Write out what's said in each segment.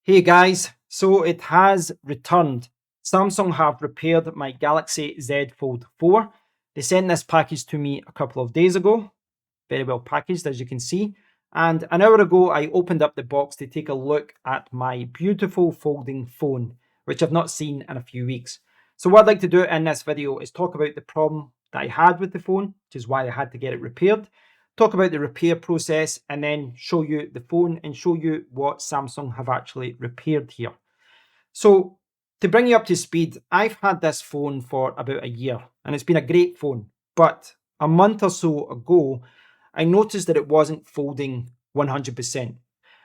Hey guys, so it has returned. Samsung have repaired my Galaxy Z Fold 4. They sent this package to me a couple of days ago. Very well packaged, as you can see. And an hour ago, I opened up the box to take a look at my beautiful folding phone, which I've not seen in a few weeks. So, what I'd like to do in this video is talk about the problem that I had with the phone, which is why I had to get it repaired, talk about the repair process, and then show you the phone and show you what Samsung have actually repaired here. So, to bring you up to speed, I've had this phone for about a year and it's been a great phone. But a month or so ago, I noticed that it wasn't folding 100%.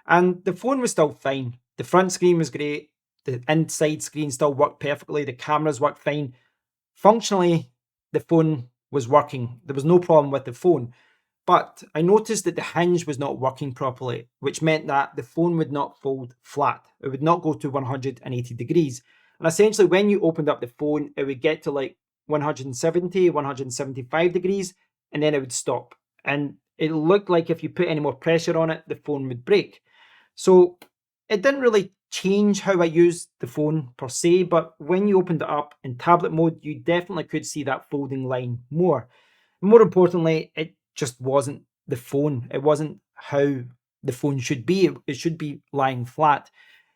And the phone was still fine. The front screen was great. The inside screen still worked perfectly. The cameras worked fine. Functionally, the phone was working. There was no problem with the phone. But I noticed that the hinge was not working properly, which meant that the phone would not fold flat. It would not go to 180 degrees. And essentially, when you opened up the phone, it would get to like 170, 175 degrees, and then it would stop. And it looked like if you put any more pressure on it, the phone would break. So it didn't really change how I used the phone per se, but when you opened it up in tablet mode, you definitely could see that folding line more. More importantly, it just wasn't the phone. It wasn't how the phone should be. It should be lying flat.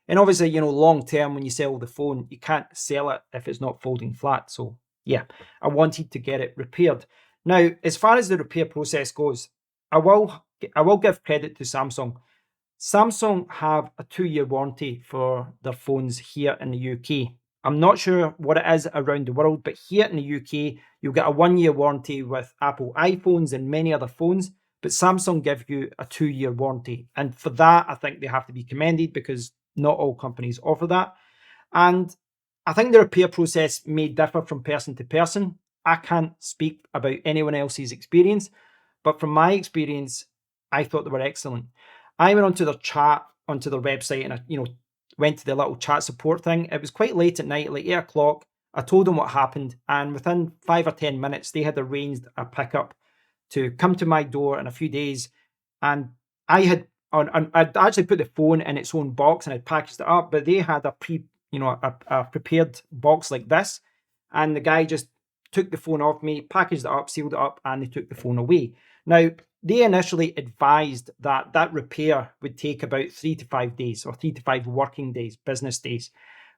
And obviously, long term, when you sell the phone, you can't sell it if it's not folding flat. So, yeah, I wanted to get it repaired. Now, as far as the repair process goes, I will I will give credit to Samsung. Samsung have a 2-year warranty for their phones here in the UK. I'm not sure what it is around the world, but here in the UK, you'll get a 1-year warranty with Apple iPhones and many other phones, but Samsung give you a 2-year warranty. And for that, I think they have to be commended because not all companies offer that. And I think the repair process may differ from person to person. I can't speak about anyone else's experience, but from my experience, I thought they were excellent. I went onto their chat, onto their website, and I, went to the little chat support thing. It was quite late at night, like 8 o'clock. I told them what happened, and within 5 or 10 minutes, they had arranged a pickup to come to my door in a few days. And I'd actually put the phone in its own box and I'd packaged it up, but they had a prepared box like this, and the guy just took the phone off me, packaged it up, sealed it up, and they took the phone away. Now, they initially advised that that repair would take about 3 to 5 days or 3 to 5 working days, business days,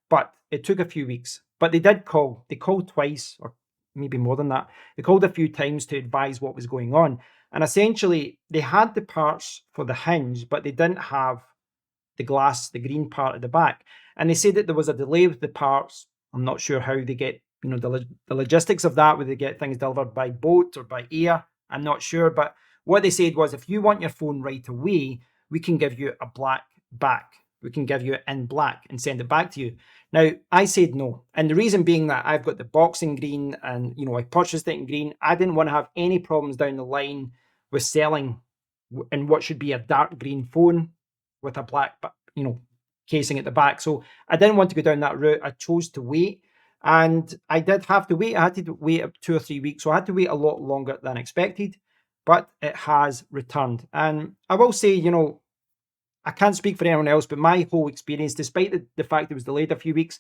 but it took a few weeks. But they did call. They called twice, or maybe more than that. They called a few times to advise what was going on. And essentially, they had the parts for the hinge, but they didn't have the glass, the green part at the back. And they said that there was a delay with the parts. I'm not sure how they get, the logistics of that, whether they get things delivered by boat or by air. I'm not sure. But what they said was, if you want your phone right away, we can give you a black back. We can give you it in black and send it back to you. Now, I said no. And the reason being that I've got the box in green and, I purchased it in green. I didn't want to have any problems down the line with selling in what should be a dark green phone with a black, casing at the back. So I didn't want to go down that route. I chose to wait, and I did have to wait. I had to wait up 2 or 3 weeks, so I had to wait a lot longer than expected. But it has returned, and I will say, I can't speak for anyone else, but my whole experience, despite the fact it was delayed a few weeks,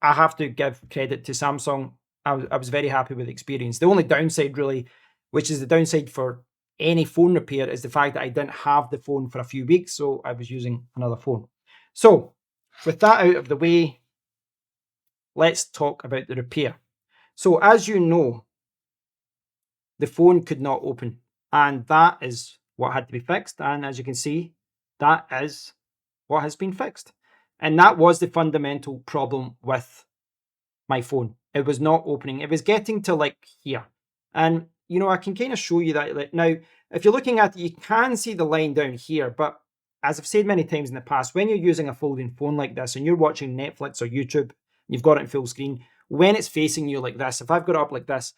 I have to give credit to Samsung. I was very happy with the experience. The only downside, really, which is the downside for any phone repair, is the fact that I didn't have the phone for a few weeks, so I was using another phone. So, with that out of the way, let's talk about the repair. So, as you know, the phone could not open, and that is what had to be fixed. And as you can see, that is what has been fixed. And that was the fundamental problem with my phone. It was not opening. It was getting to like here. And I can kind of show you that. Like, now, if you're looking at it, you can see the line down here. But as I've said many times in the past, when you're using a folding phone like this and you're watching Netflix or YouTube, you've got it in full screen, when it's facing you like this, if I've got it up like this,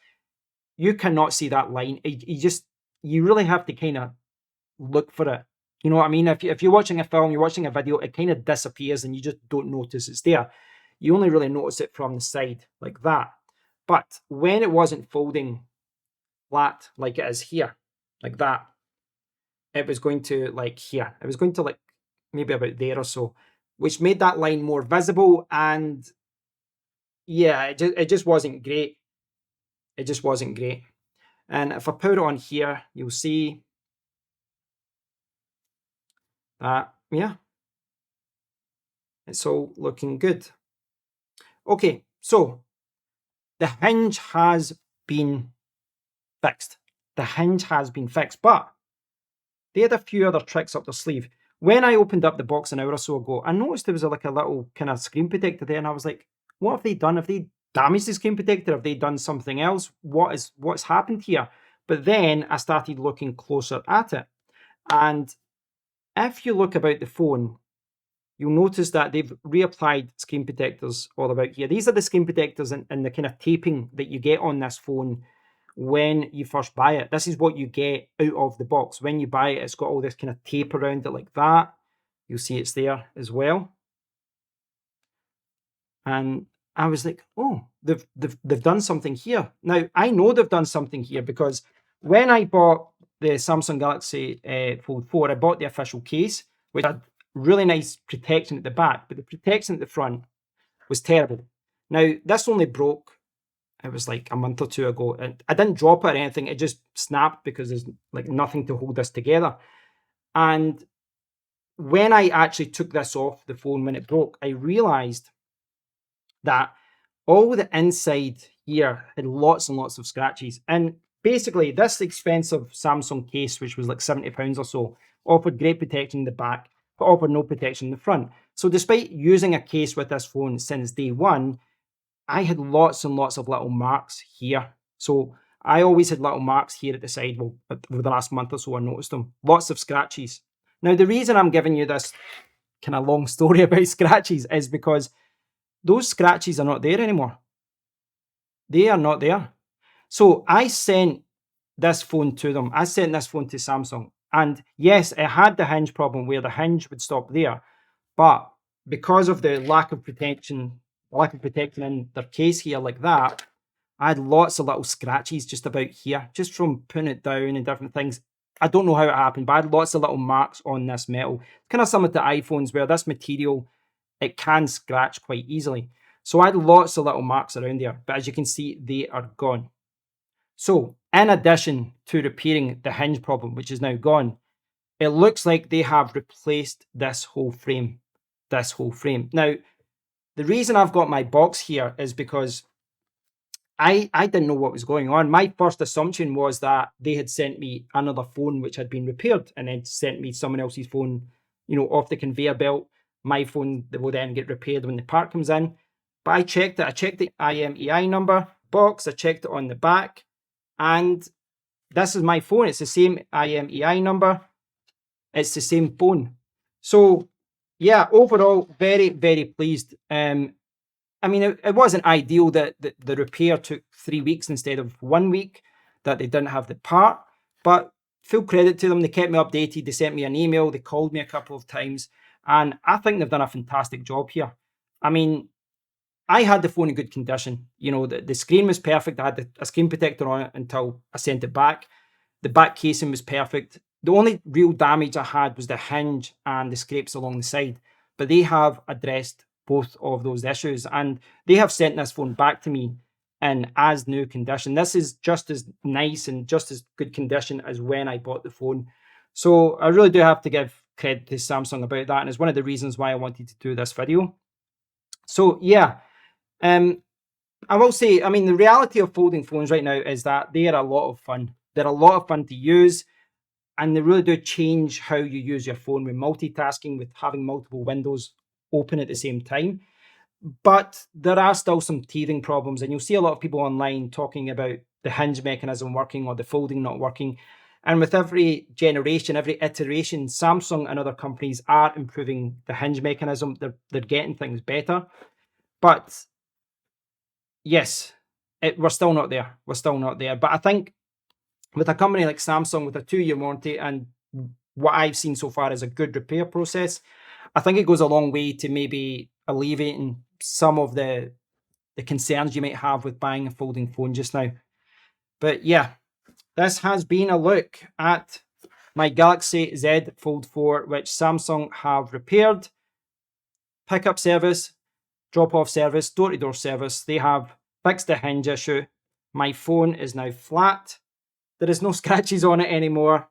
you cannot see that line. You really have to kind of look for it. You know what I mean? If you're watching a film, you're watching a video, it kind of disappears and you just don't notice it's there. You only really notice it from the side like that. But when it wasn't folding flat like it is here, like that, it was going to like here. It was going to like maybe about there or so. which made that line more visible. And yeah, it just wasn't great. It just wasn't great. And if I put it on here, you'll see that, yeah, it's all looking good. Okay, so the hinge has been fixed. The hinge has been fixed, but they had a few other tricks up their sleeve. When I opened up the box an hour or so ago, I noticed there was like a little kind of screen protector there, and I was like, what have they done? Have they damaged the screen protector? Have they done something else? What's happened here? But then I started looking closer at it. And if you look about the phone, you'll notice that they've reapplied screen protectors all about here. These are the screen protectors and the kind of taping that you get on this phone when you first buy it. This is what you get out of the box. When you buy it, it's got all this kind of tape around it like that. You'll see it's there as well. And I was like, oh, they've done something here. Now, I know they've done something here because when I bought the Samsung Galaxy Fold 4, I bought the official case, which had really nice protection at the back, but the protection at the front was terrible. Now, this only broke, it was like a month or two ago, and I didn't drop it or anything. It just snapped because there's like nothing to hold this together. And when I actually took this off the phone when it broke, I realized that all the inside here had lots and lots of scratches. And basically, this expensive Samsung case, which was like £70 or so, offered great protection in the back, but offered no protection in the front. So despite using a case with this phone since day one, I had lots and lots of little marks here. So I always had little marks here at the side. Well, over the last month or so, I noticed them. Lots of scratches. Now, the reason I'm giving you this kind of long story about scratches is because those scratches are not there anymore. They are not there. So I sent this phone to them. I sent this phone to Samsung. And yes, it had the hinge problem where the hinge would stop there. But because of the lack of protection in their case here like that, I had lots of little scratches just about here, just from putting it down and different things. I don't know how it happened, but I had lots of little marks on this metal. Kind of similar to iPhones where this material, it can scratch quite easily. So I had lots of little marks around there, but as you can see, they are gone. So in addition to repairing the hinge problem, which is now gone, it looks like they have replaced this whole frame. This whole frame. Now, the reason I've got my box here is because I didn't know what was going on. My first assumption was that they had sent me another phone which had been repaired and then sent me someone else's phone, off the conveyor belt. My phone that will then get repaired when the part comes in. But I checked it. I checked the IMEI number box. I checked it on the back. And this is my phone. It's the same IMEI number. It's the same phone. So, yeah, overall, very, very pleased. I mean, it wasn't ideal that the repair took 3 weeks instead of 1 week, that they didn't have the part, but full credit to them. They kept me updated. They sent me an email. They called me a couple of times. And I think they've done a fantastic job here. I mean, I had the phone in good condition. The screen was perfect. I had a screen protector on it until I sent it back. The back casing was perfect. The only real damage I had was the hinge and the scrapes along the side. But they have addressed both of those issues, and they have sent this phone back to me in as new condition. This is just as nice and just as good condition as when I bought the phone. So I really do have to give credit to Samsung about that, and it's one of the reasons why I wanted to do this video. So yeah, I will say, I mean, the reality of folding phones right now is that they are a lot of fun. They're a lot of fun to use, and they really do change how you use your phone with multitasking, with having multiple windows open at the same time. But there are still some teething problems, and you'll see a lot of people online talking about the hinge mechanism working or the folding not working. And with every generation, every iteration, Samsung and other companies are improving the hinge mechanism. They're getting things better. But yes, we're still not there. We're still not there. But I think with a company like Samsung with a 2-year warranty and what I've seen so far is a good repair process, I think it goes a long way to maybe alleviating some of the concerns you might have with buying a folding phone just now. But yeah, this has been a look at my Galaxy Z Fold 4, which Samsung have repaired. pickup service, drop-off service, door-to-door service. They have fixed the Hinge issue. My phone is now flat. There is no scratches on it anymore.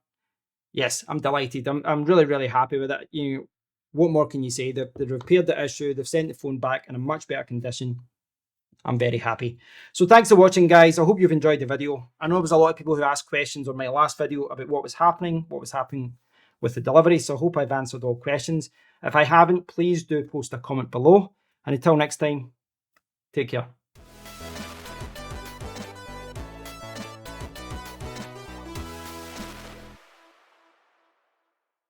Yes, I'm delighted. I'm really, really happy with it. What more can you say? They've repaired the issue. They've sent the phone back in a much better condition. I'm very happy. So thanks for watching, guys. I hope you've enjoyed the video. I know there was a lot of people who asked questions on my last video about what was happening with the delivery. So I hope I've answered all questions. If I haven't, please do post a comment below. And until next time, take care.